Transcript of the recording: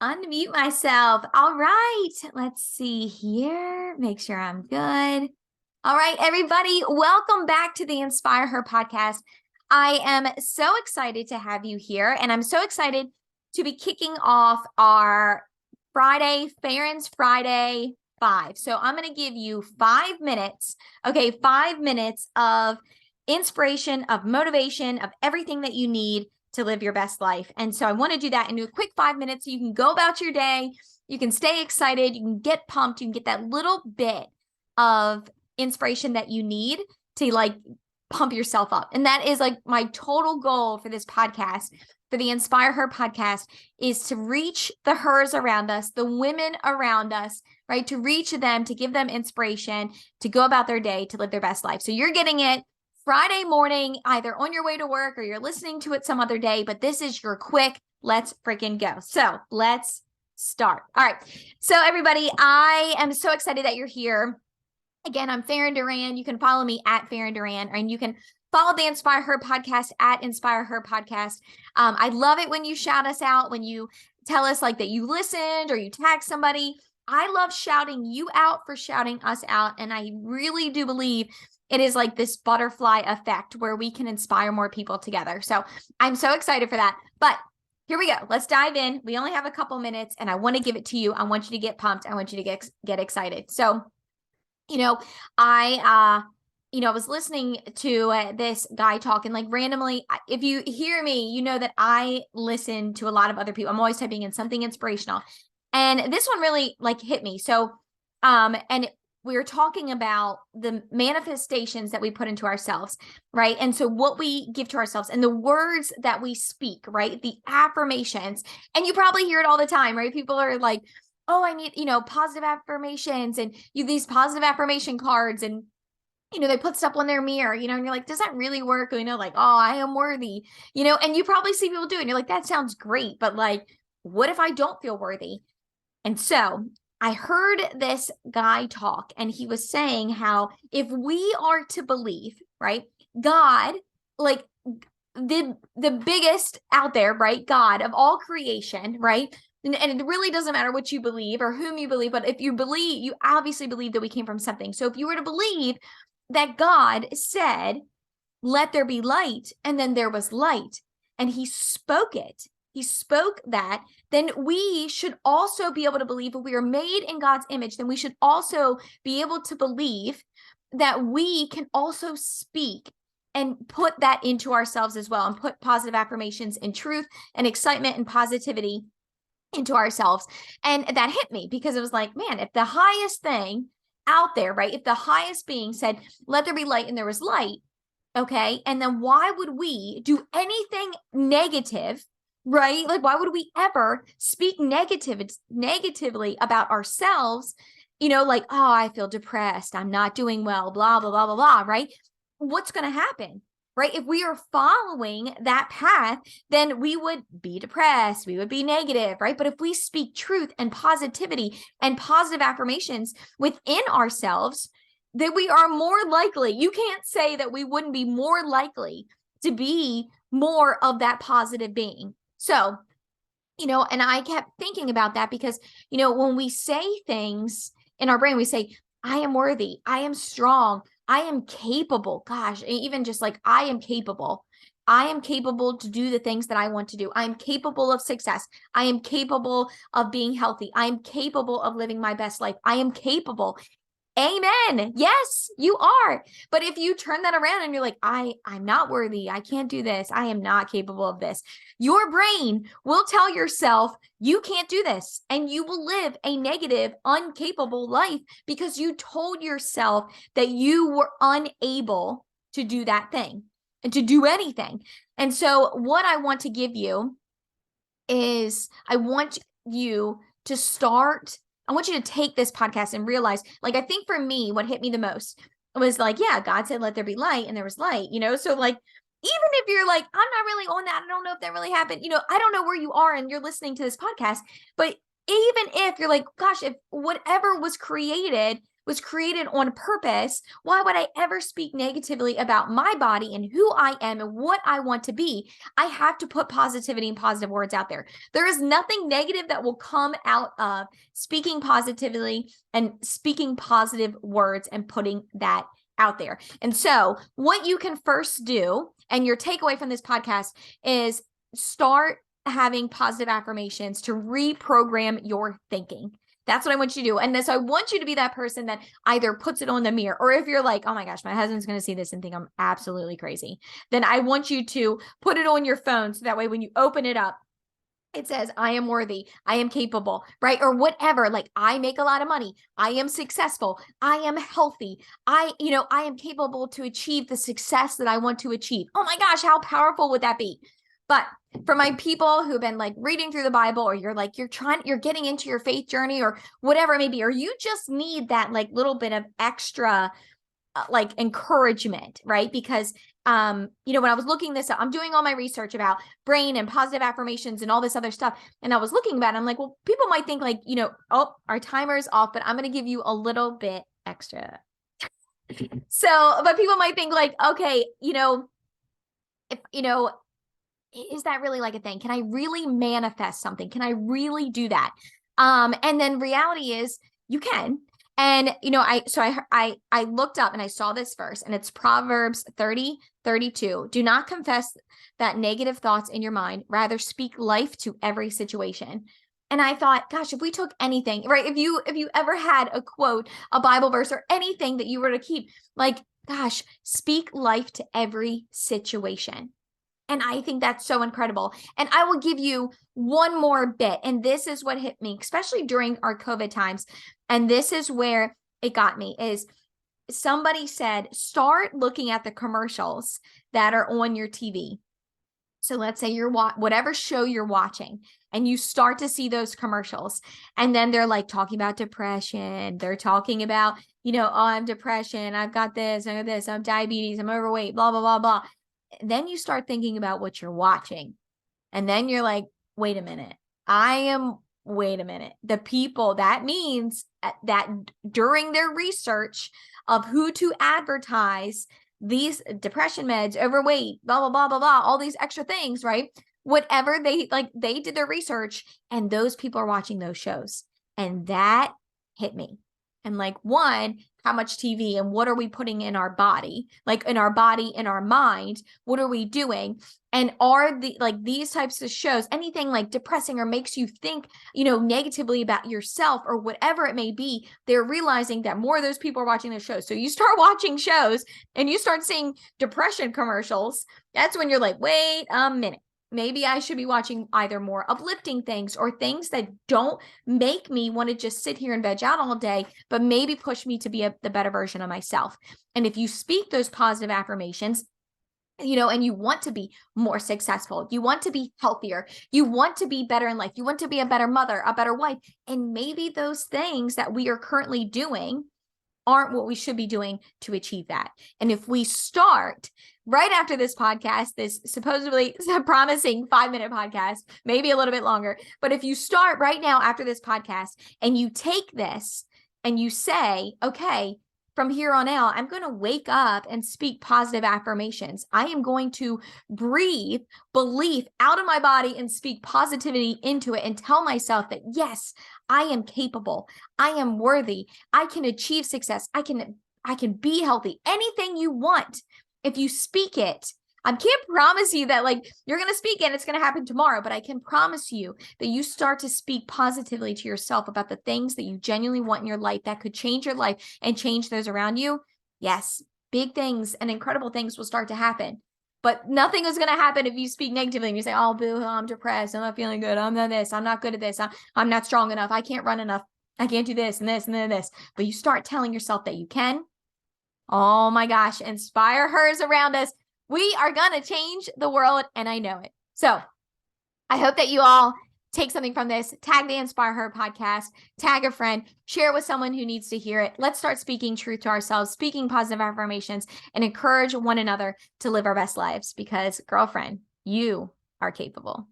Unmute myself. All right, let's see here. Make sure I'm good. All right, everybody, welcome back to the Inspire Her podcast. I am so excited to have you here, and I'm so excited to be kicking off our Farron's Friday 5. So I'm going to give you 5 minutes, 5 minutes of inspiration, of motivation, of everything that you need to live your best life. And so I want to do that in a quick 5 minutes so you can go about your day, you can stay excited, you can get pumped, you can get that little bit of inspiration that you need to pump yourself up. And that is my total goal for this podcast, for the Inspire Her podcast, is to reach the hers around us, the women around us, right? To reach them, to give them inspiration, to go about their day, to live their best life. So you're getting it Friday morning, either on your way to work or you're listening to it some other day, but this is your quick, let's freaking go. So let's start. All right. So everybody, I am so excited that you're here. Again, I'm Farron Duran. You can follow me at Farron Duran, and you can follow the Inspire Her podcast at Inspire Her podcast. I love it when you shout us out, when you tell us that you listened or you tag somebody. I love shouting you out for shouting us out. And I really do believe it is like this butterfly effect where we can inspire more people together. So I'm so excited for that. But here we go. Let's dive in. We only have a couple minutes and I want to give it to you. I want you to get pumped. I want you to get excited. So, I was listening to this guy talking randomly. If you hear me, you know that I listen to a lot of other people. I'm always typing in something inspirational. And this one really hit me. So, and we were talking about the manifestations that we put into ourselves, right? And so what we give to ourselves and the words that we speak, right? The affirmations. And you probably hear it all the time, right? People are like, oh, I need, positive affirmations, and these positive affirmation cards, and, they put stuff on their mirror, and you're like, does that really work? Oh, I am worthy, and you probably see people do it. And you're like, that sounds great. But what if I don't feel worthy? And so I heard this guy talk, and he was saying how if we are to believe, right, God, the biggest out there, right, God of all creation, right? And it really doesn't matter what you believe or whom you believe, but if you believe, you obviously believe that we came from something. So if you were to believe that God said, let there be light, and then there was light, and he spoke it, he spoke that, then we should also be able to believe that we are made in God's image. Then we should also be able to believe that we can also speak and put that into ourselves as well, and put positive affirmations and truth and excitement and positivity into ourselves. And that hit me because it was like, man, if the highest thing out there, right, if the highest being said, let there be light, and there was light, okay, and then why would we do anything negative, right? Why would we ever speak negatively about ourselves? Oh, I feel depressed, I'm not doing well, blah, blah, blah, blah, blah, right? What's going to happen? Right? If we are following that path, then we would be depressed. We would be negative, right? But if we speak truth and positivity and positive affirmations within ourselves, then we are more likely. You can't say that we wouldn't be more likely to be more of that positive being. So, and I kept thinking about that because, when we say things in our brain, we say, I am worthy, I am strong, I am capable. Gosh, even just I am capable. I am capable to do the things that I want to do. I am capable of success. I am capable of being healthy. I am capable of living my best life. I am capable. Amen. Yes, you are. But if you turn that around and you're like, I'm not worthy, I can't do this, I am not capable of this, your brain will tell yourself you can't do this, and you will live a negative, incapable life because you told yourself that you were unable to do that thing and to do anything. And so what I want to give you is I want you to take this podcast and realize, I think for me, what hit me the most was yeah, God said, let there be light, and there was light, so even if you're I'm not really on that, I don't know if that really happened, I don't know where you are and you're listening to this podcast, but even if you're gosh, if whatever was created was created on purpose. Why would I ever speak negatively about my body and who I am and what I want to be? I have to put positivity and positive words out there. There is nothing negative that will come out of speaking positively and speaking positive words and putting that out there. And so what you can first do, and your takeaway from this podcast, is start having positive affirmations to reprogram your thinking. That's what I want you to do. And so I want you to be that person that either puts it on the mirror, or if you're like, oh my gosh, my husband's going to see this and think I'm absolutely crazy, then I want you to put it on your phone. So that way, when you open it up, it says, I am worthy, I am capable, right? Or whatever, like I make a lot of money, I am successful, I am healthy, I am capable to achieve the success that I want to achieve. Oh my gosh, how powerful would that be? But for my people who've been like reading through the Bible, or you're getting into your faith journey or whatever it may be, or you just need that like little bit of extra like encouragement, right? Because, when I was looking this up, I'm doing all my research about brain and positive affirmations and all this other stuff. And I was looking about it, I'm like, well, people might think like, oh, our timer is off, but I'm going to give you a little bit extra. But people might think like, okay, is that really like a thing? Can I really manifest something? Can I really do that? And then reality is you can. And, I looked up and I saw this verse, and it's Proverbs 30:32. Do not confess that negative thoughts in your mind, rather speak life to every situation. And I thought, gosh, if we took anything, right? If you ever had a quote, a Bible verse, or anything that you were to keep, like, gosh, speak life to every situation. And I think that's so incredible. And I will give you one more bit. And this is what hit me, especially during our COVID times. And this is where it got me, is somebody said, start looking at the commercials that are on your TV. So let's say you're whatever show you're watching, and you start to see those commercials, and then they're like talking about depression. They're talking about, oh, I'm depression. I've got this, I got this, I'm diabetes, I'm overweight, blah, blah, blah, blah. Then you start thinking about what you're watching. And then you're like, wait a minute. The people, that means that during their research of who to advertise these depression meds, overweight, blah, blah, blah, blah, blah, all these extra things, right? Whatever they did their research, and those people are watching those shows. And that hit me. And like, one, how much TV and what are we putting in our body? Like in our body, in our mind, what are we doing? And are these types of shows, anything like depressing or makes you think, negatively about yourself or whatever it may be, they're realizing that more of those people are watching those shows. So you start watching shows and you start seeing depression commercials. That's when you're like, wait a minute. Maybe I should be watching either more uplifting things or things that don't make me want to just sit here and veg out all day, but maybe push me to be the better version of myself. And if you speak those positive affirmations, and you want to be more successful, you want to be healthier, you want to be better in life, you want to be a better mother, a better wife, and maybe those things that we are currently doing aren't what we should be doing to achieve that. And if we start right after this podcast, this supposedly promising 5-minute podcast, maybe a little bit longer, but if you start right now after this podcast and you take this and you say, okay, from here on out, I'm going to wake up and speak positive affirmations. I am going to breathe belief out of my body and speak positivity into it and tell myself that, yes, I am capable. I am worthy. I can achieve success. I can be healthy. Anything you want, if you speak it, I can't promise you that you're going to speak it and it's going to happen tomorrow, but I can promise you that you start to speak positively to yourself about the things that you genuinely want in your life that could change your life and change those around you. Yes, big things and incredible things will start to happen, but nothing is going to happen if you speak negatively and you say, oh, boo, I'm depressed. I'm not feeling good. I'm not this. I'm not good at this. I'm not strong enough. I can't run enough. I can't do this and this and then this. But you start telling yourself that you can. Oh my gosh, inspire hers around us. We are going to change the world, and I know it. So I hope that you all take something from this. Tag the Inspire Her podcast, tag a friend, share it with someone who needs to hear it. Let's start speaking truth to ourselves, speaking positive affirmations, and encourage one another to live our best lives, because, girlfriend, you are capable.